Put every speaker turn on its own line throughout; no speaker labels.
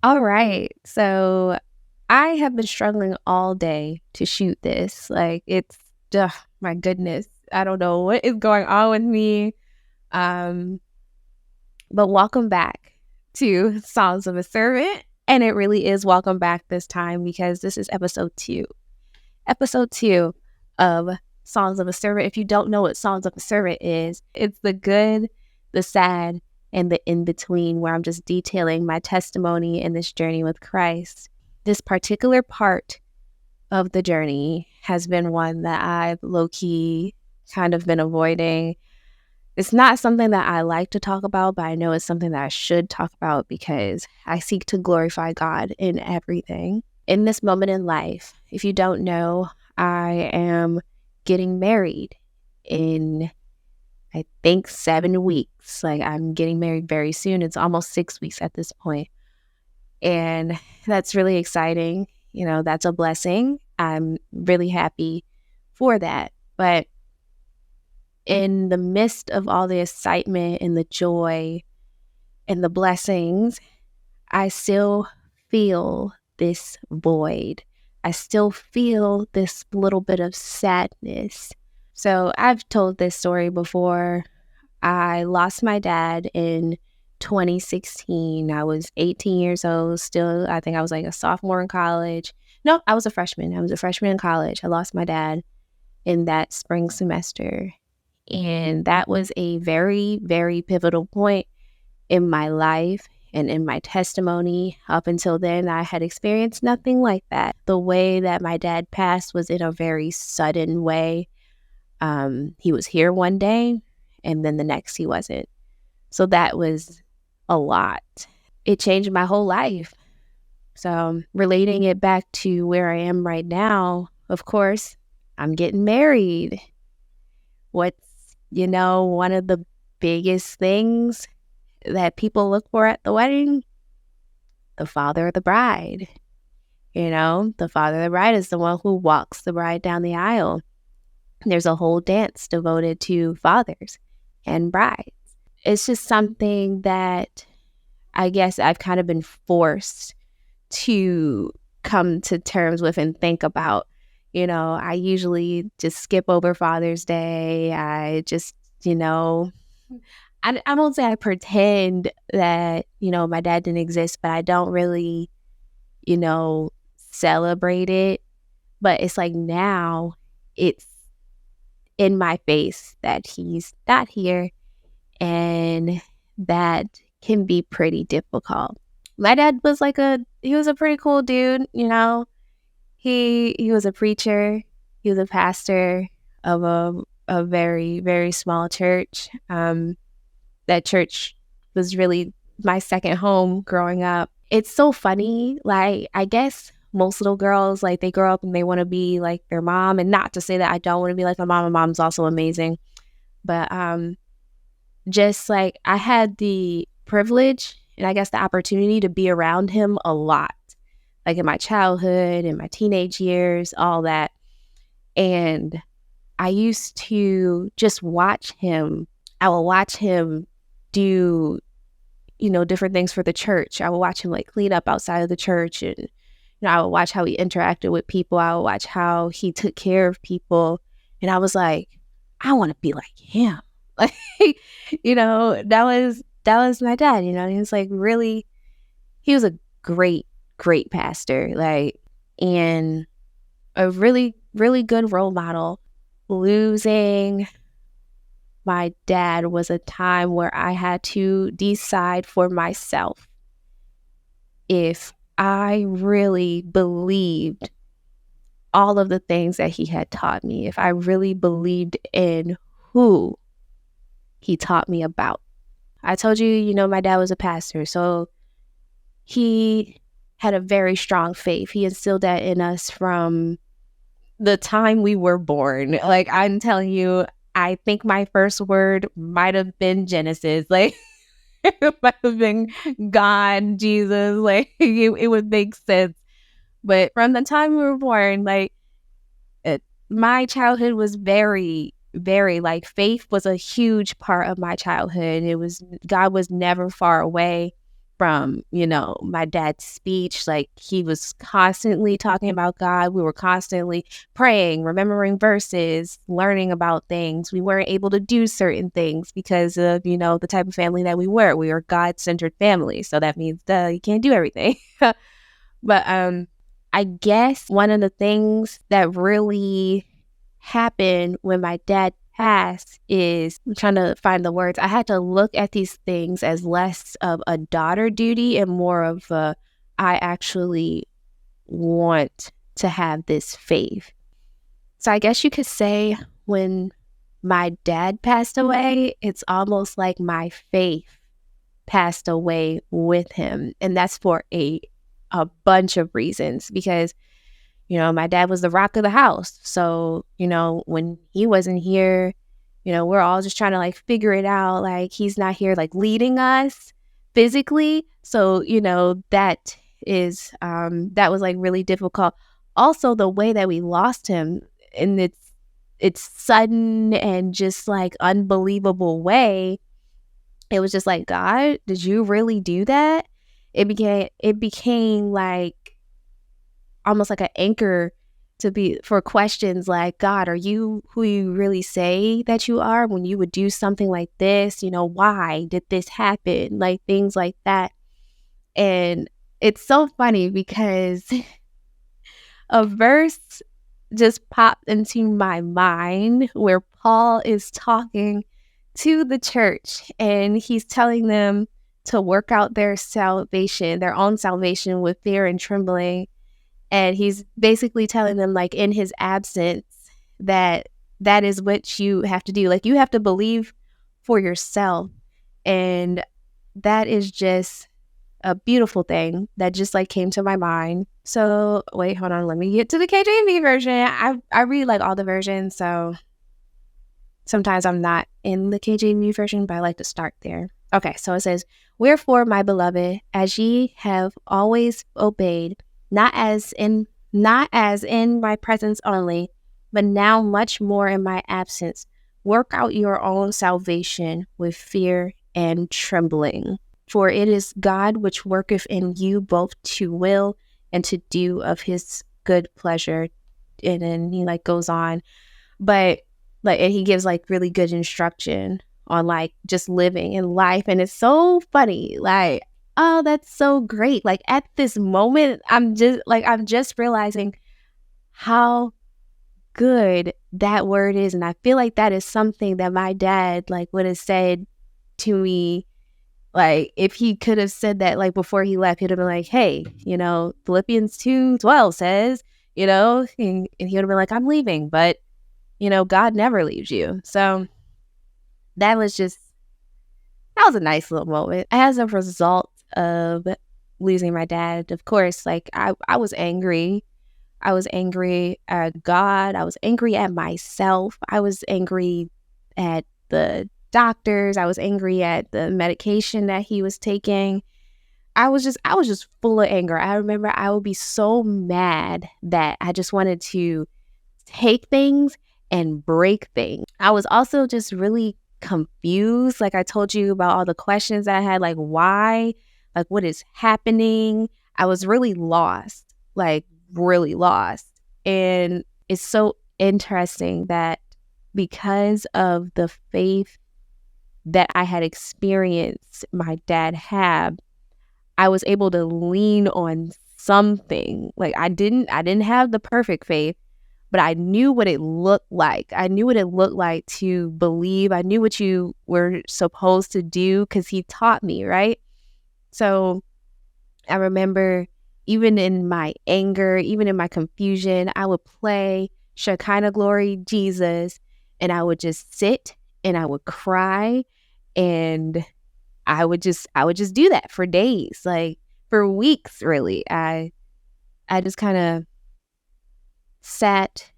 All right. So I have been struggling all day to shoot this. My goodness. I don't know what is going on with me. Um, but welcome back to Songs of a Servant. And it really is welcome back this time because this is episode 2. Episode 2 of Songs of a Servant. If you don't know what Songs of a Servant is, it's the good, the sad, and the in-between, where I'm just detailing my testimony in this journey with Christ. This particular part of the journey has been one that I've low-key kind of been avoiding. It's not something that I like to talk about, but I know it's something that I should talk about because I seek to glorify God in everything. In this moment in life, if you don't know, I am getting married in, I think, 7 weeks. I'm getting married very soon. It's almost 6 weeks at this point. And that's really exciting. That's a blessing. I'm really happy for that. But in the midst of all the excitement and the joy and the blessings, I still feel this void. I still feel this little bit of sadness. So I've told this story before. I lost my dad in 2016. I was 18 years old still. I think I was like a sophomore in college. No, I was a freshman. I was a freshman in college. I lost my dad in that spring semester. And that was a very, very pivotal point in my life and in my testimony. Up until then, I had experienced nothing like that. The way that my dad passed was in a very sudden way. He was here one day, and then the next he wasn't. So that was a lot. It changed my whole life. So relating it back to where I am right now, of course, I'm getting married. What's, one of the biggest things that people look for at the wedding? The father of the bride. The father of the bride is the one who walks the bride down the aisle. There's a whole dance devoted to fathers and brides. It's just something that I guess I've kind of been forced to come to terms with and think about. I usually just skip over Father's Day. I just, I won't say I pretend that, my dad didn't exist, but I don't really, celebrate it. But it's like now it's in my face that he's not here, and that can be pretty difficult. My dad was he was a pretty cool dude, He was a preacher. He was a pastor of a very, very small church. That church was really my second home growing up. It's so funny. I guess most little girls, they grow up and they want to be like their mom. And not to say that I don't want to be like my mom. My mom's also amazing. But just I had the privilege and I guess the opportunity to be around him a lot. In my childhood, in my teenage years, all that. And I used to just watch him. I would watch him do, different things for the church. I would watch him clean up outside of the church. And, I would watch how he interacted with people. I would watch how he took care of people. And I was like, I want to be like him. That was my dad, he was really, he was a great pastor, and a really, really good role model. Losing my dad was a time where I had to decide for myself if I really believed all of the things that he had taught me, if I really believed in who he taught me about. I told you, my dad was a pastor, so he had a very strong faith. He instilled that in us from the time we were born. I'm telling you, I think my first word might have been Genesis. It might have been God, Jesus. It would make sense. But from the time we were born, my childhood was very, very, faith was a huge part of my childhood. God was never far away. from, my dad's speech. Like, he was constantly talking about God. We were constantly praying, remembering verses, learning about things. We weren't able to do certain things because of, the type of family that we were. We were God-centered family. So that means, you can't do everything. But I guess one of the things that really happened when my dad passed is, I'm trying to find the words. I had to look at these things as less of a daughter duty and more of a, I actually want to have this faith. So I guess you could say when my dad passed away, it's almost like my faith passed away with him. And that's for a bunch of reasons, because my dad was the rock of the house. So, when he wasn't here, we're all just trying to like figure it out. Like, he's not here like leading us physically. So, that is that was like really difficult. Also, the way that we lost him, and it's sudden and just like unbelievable way. It was just like, God, did you really do that? It became like almost like an anchor to be for questions like, God, are you who you really say that you are when you would do something like this? Why did this happen? Like, things like that. And it's so funny because a verse just popped into my mind where Paul is talking to the church and he's telling them to work out their salvation, their own salvation, with fear and trembling. And he's basically telling them, like, in his absence, that is what you have to do. Like, you have to believe for yourself. And that is just a beautiful thing that just like came to my mind. So wait, hold on. Let me get to the KJV version. I read like all the versions. So sometimes I'm not in the KJV version, but I like to start there. Okay, so it says, "Wherefore, my beloved, as ye have always obeyed, not as in my presence only, but now much more in my absence, work out your own salvation with fear and trembling. For it is God which worketh in you both to will and to do of his good pleasure." And then he like goes on. But like, and he gives like really good instruction on like just living in life. And it's so funny. Like, oh, that's so great. Like, at this moment, I'm just realizing how good that word is. And I feel like that is something that my dad like would have said to me. Like, if he could have said that like before he left, he'd have been like, hey, Philippians 2:12 says, and he would have been like, I'm leaving, but God never leaves you. So that was a nice little moment. As a result of losing my dad, of course, like I was angry. I was angry at God. I was angry at myself. I was angry at the doctors. I was angry at the medication that he was taking. I was just full of anger. I remember I would be so mad that I just wanted to take things and break things. I was also just really confused. Like, I told you about all the questions that I had, like, why, like, what is happening? I was really lost, like, really lost. And it's so interesting that because of the faith that I had experienced my dad had, I was able to lean on something. Like, I didn't have the perfect faith, but I knew what it looked like. I knew what it looked like to believe. I knew what you were supposed to do because he taught me, right? So I remember even in my anger, even in my confusion, I would play Shekinah Glory Jesus, and I would just sit and I would cry, and I would just do that for days, like for weeks, really. I just kind of sat,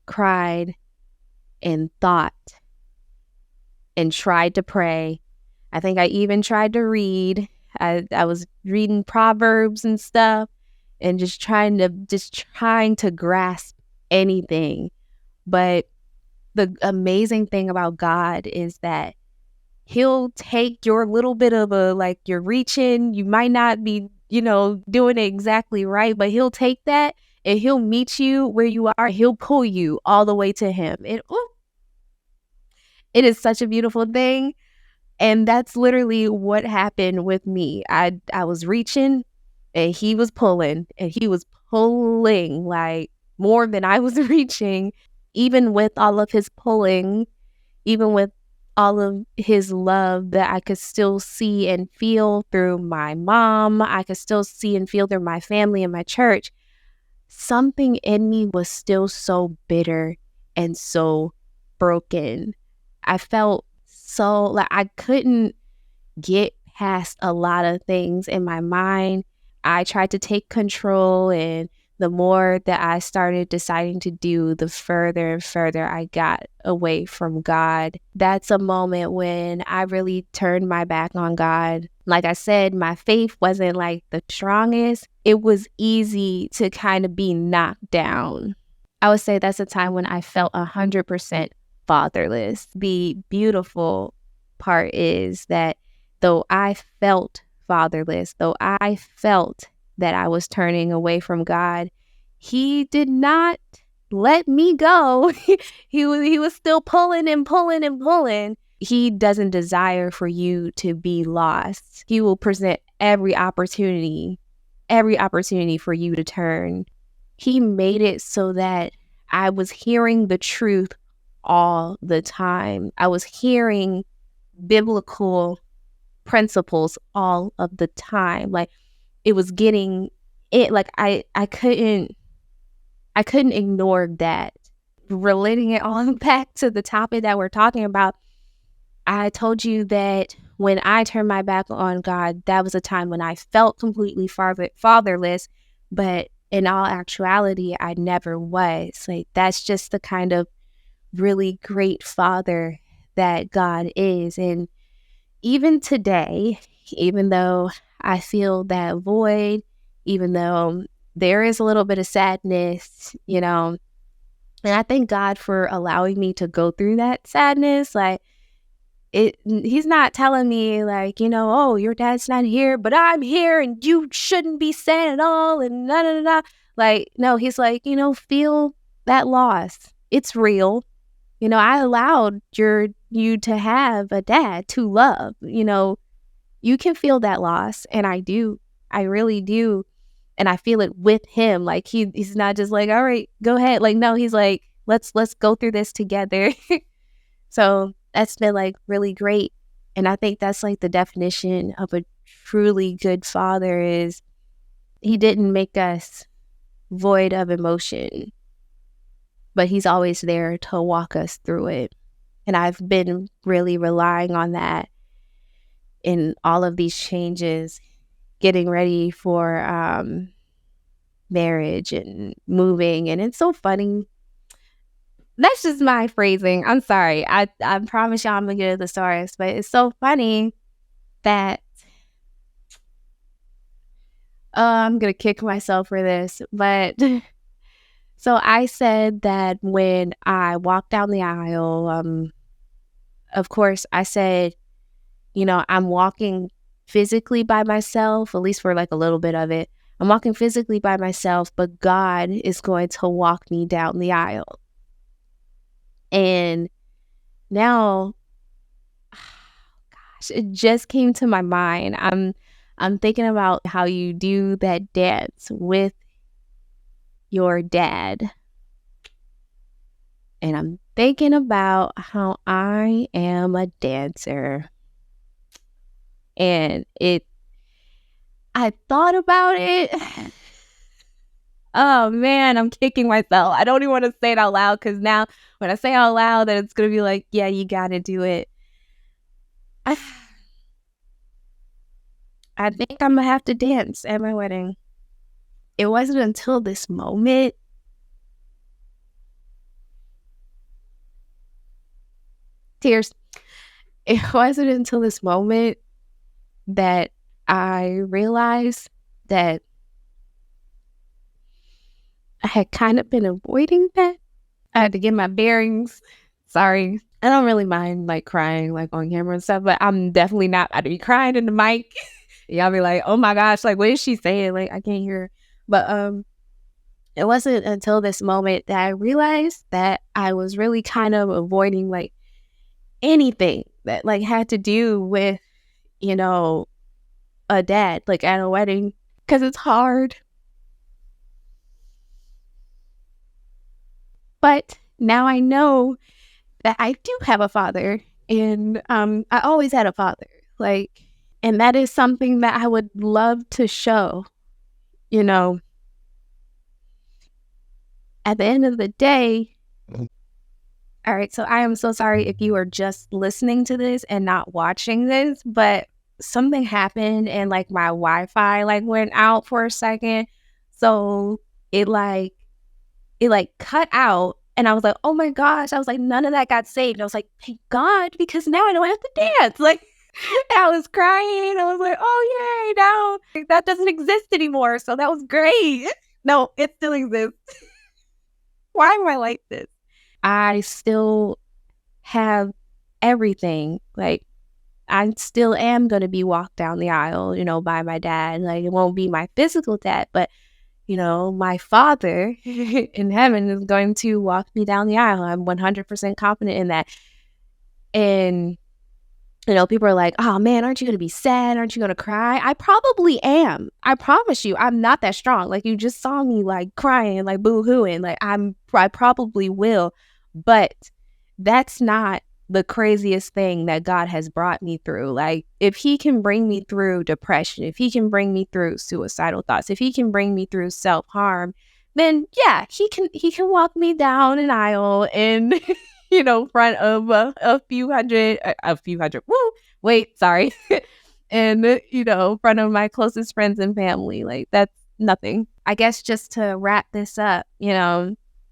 cried, and thought, and tried to pray. I think I even tried to read. I was reading Proverbs and stuff, and just trying to grasp anything. But the amazing thing about God is that He'll take your little bit of you're reaching, you might not be, doing it exactly right, but he'll take that and he'll meet you where you are. He'll pull you all the way to him. It is such a beautiful thing. And that's literally what happened with me. I was reaching and he was pulling, and he was pulling like more than I was reaching. Even with all of his pulling, even with all of his love that I could still see and feel through my mom, I could still see and feel through my family and my church, something in me was still so bitter and so broken. I felt so like I couldn't get past a lot of things in my mind. I tried to take control, and the more that I started deciding to do, the further and further I got away from God. That's a moment when I really turned my back on God. Like I said, my faith wasn't like the strongest. It was easy to kind of be knocked down. I would say that's a time when I felt 100% fatherless. The beautiful part is that though I felt fatherless, though I felt that I was turning away from God, he did not let me go. He was still pulling and pulling and pulling. He doesn't desire for you to be lost. He will present every opportunity for you to turn. He made it so that I was hearing the truth all the time. I was hearing biblical principles all of the time. Like it was getting it. Like I couldn't ignore that. Relating it all back to the topic that we're talking about, I told you that when I turned my back on God, that was a time when I felt completely fatherless, but in all actuality, I never was. Like that's just the kind of really great father that God is. And even today, even though I feel that void, even though there is a little bit of sadness, and I thank God for allowing me to go through that sadness. Like he's not telling me like, oh, your dad's not here, but I'm here and you shouldn't be sad at all and da da da. Like, no, he's like, feel that loss. It's real. I allowed you to have a dad to love. You can feel that loss, and I do. I really do. And I feel it with him. Like he's not just like, all right, go ahead. Like, no, he's like, let's go through this together. So that's been like really great. And I think that's like the definition of a truly good father is he didn't make us void of emotion, but he's always there to walk us through it. And I've been really relying on that in all of these changes, getting ready for marriage and moving. And it's so funny. That's just my phrasing. I'm sorry. I promise y'all I'm going to get to the stories, but it's so funny that I'm going to kick myself for this. But so I said that when I walked down the aisle, of course, I said, I'm walking physically by myself, at least for like a little bit of it. I'm walking physically by myself, but God is going to walk me down the aisle. And now, gosh, it just came to my mind. I'm thinking about how you do that dance with your dad. And I'm thinking about how I am a dancer. And I thought about it. Oh man, I'm kicking myself. I don't even want to say it out loud because now when I say it out loud, then it's going to be like, yeah, you got to do it. I think I'm going to have to dance at my wedding. It wasn't until this moment tears. It wasn't until this moment that I realized that I had kind of been avoiding that. I had to get my bearings. Sorry. I don't really mind, like, crying, like, on camera and stuff, but I'm definitely not about to be crying in the mic. Y'all be like, "Oh my gosh, like, what is she saying? Like, I can't hear her." But, it wasn't until this moment that I realized that I was really kind of avoiding, like, anything that, like, had to do with, you know, a dad, like, at a wedding, because it's hard. But now I know that I do have a father, and, I always had a father, like, and that is something that I would love to show, you know, at the end of the day. Alright, so I am so sorry if you are just listening to this and not watching this, but something happened and, like, my Wi-Fi, like, went out for a second, so it, like cut out, and I was like, "Oh my gosh," I was like, "None of that got saved." I was like, "Thank God, because now I don't have to dance." Like, I was crying. I was like, "Oh, yay, now like, that doesn't exist anymore, so that was great." No, it still exists. Why am I like this? I still have everything. Like, I still am gonna be walked down the aisle, by my dad. Like, it won't be my physical dad, but my father in heaven is going to walk me down the aisle. I'm 100% confident in that. And, people are like, "Oh man, aren't you going to be sad? Aren't you going to cry?" I probably am. I promise you, I'm not that strong. Like, you just saw me like crying, like boo hooing. Like, I probably will. But that's not the craziest thing that God has brought me through. Like, if he can bring me through depression, if he can bring me through suicidal thoughts, if he can bring me through self-harm, then yeah, he can walk me down an aisle in front of a few hundred, woo, wait, sorry. And front of my closest friends and family. Like, that's nothing. I guess just to wrap this up,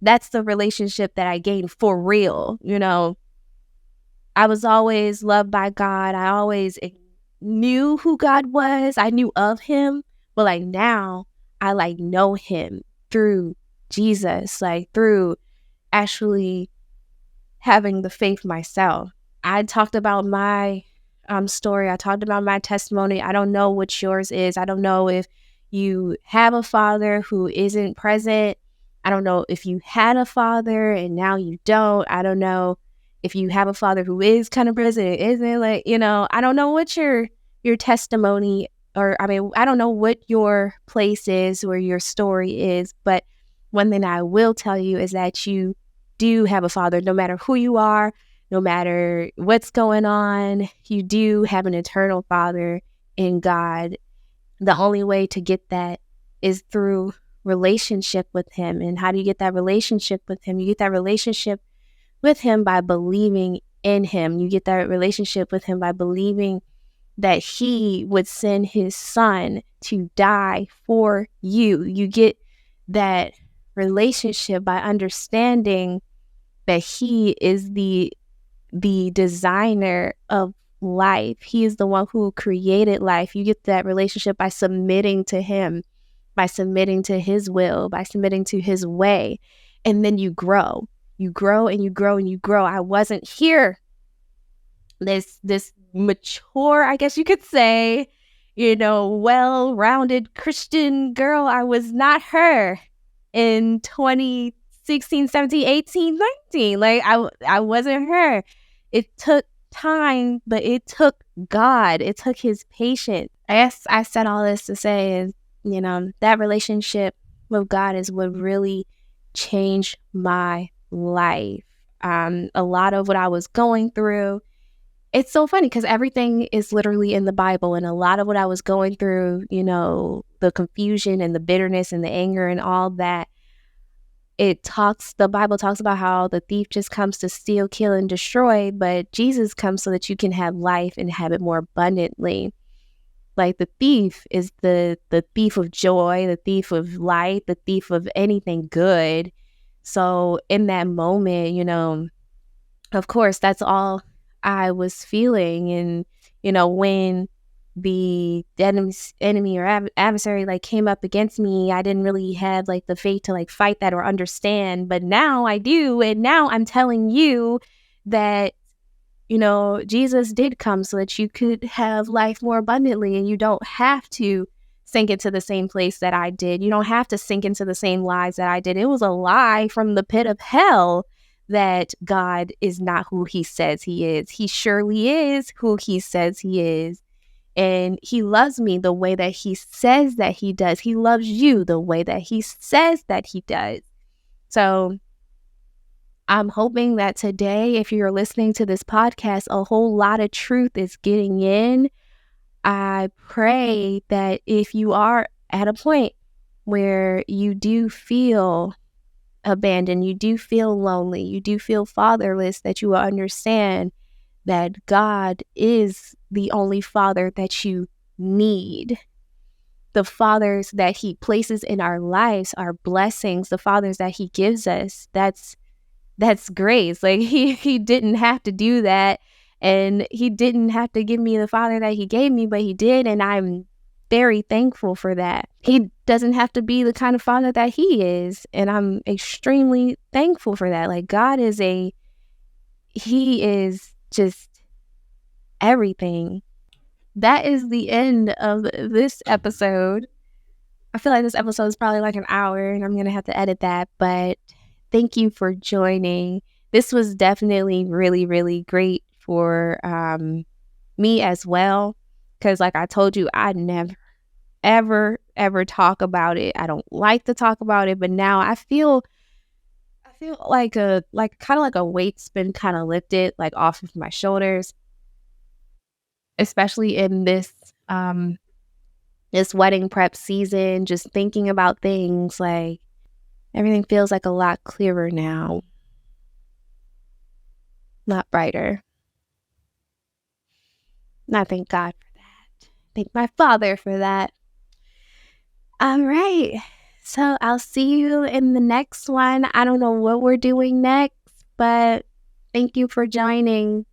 that's the relationship that I gained for real. I was always loved by God. I always knew who God was. I knew of him, but like now I like know him through Jesus, like through actually having the faith myself. I talked about my story. I talked about my testimony. I don't know what yours is. I don't know if you have a father who isn't present. I don't know if you had a father and now you don't. I don't know if you have a father who is kind of present and isn't. Like, I don't know what your testimony, or I mean, I don't know what your place is or your story is, but one thing I will tell you is that you do have a father, no matter who you are, no matter what's going on. You do have an eternal father in God. The only way to get that is through relationship with him. And how do you get that relationship with him? You get that relationship with him by believing in him. You get that relationship with him by believing that he would send his son to die for you. You get that relationship by understanding that he is the designer of life. He is the one who created life. You get that relationship by submitting to him, by submitting to his will, by submitting to his way. And then you grow. You grow and you grow and you grow. I wasn't here. This mature, I guess you could say, well-rounded Christian girl. I was not her in 2016, 17, 18, 19. Like, I wasn't her. It took time, but it took God. It took his patience. I guess I said all this to say is, that relationship with God is what really changed my life. A lot of what I was going through, it's so funny because everything is literally in the Bible, and a lot of what I was going through, the confusion and the bitterness and the anger and all that, the Bible talks about how the thief just comes to steal, kill, and destroy, but Jesus comes so that you can have life and have it more abundantly. Like, the thief is the thief of joy, the thief of light, the thief of anything good. So in that moment, of course, that's all I was feeling. And, when the enemy or adversary like came up against me, I didn't really have like the faith to like fight that or understand. But now I do. And now I'm telling you that Jesus did come so that you could have life more abundantly, and you don't have to sink into the same place that I did. You don't have to sink into the same lies that I did. It was a lie from the pit of hell that God is not who he says he is. He surely is who he says he is. And he loves me the way that he says that he does. He loves you the way that he says that he does. So I'm hoping that today, if you're listening to this podcast, a whole lot of truth is getting in. I pray that if you are at a point where you do feel abandoned, you do feel lonely, you do feel fatherless, that you will understand that God is the only father that you need. The fathers that he places in our lives are blessings. The fathers that he gives us, that's grace. Like he didn't have to do that, and he didn't have to give me the father that he gave me, but he did, and I'm very thankful for that. He doesn't have to be the kind of father that he is, and I'm extremely thankful for that. Like he is just everything. That is the end of this episode. I feel like this episode is probably like an hour, and I'm going to have to edit that, but thank you for joining. This was definitely really, really great for me as well, because like I told you, I never, ever talk about it. I don't like to talk about it, but now I feel like kind of like a weight's been kind of lifted like off of my shoulders, especially in this wedding prep season, just thinking about things. Like everything feels like a lot clearer now, a lot brighter. And I thank God for that. Thank my Father for that. All right. So I'll see you in the next one. I don't know what we're doing next, but thank you for joining.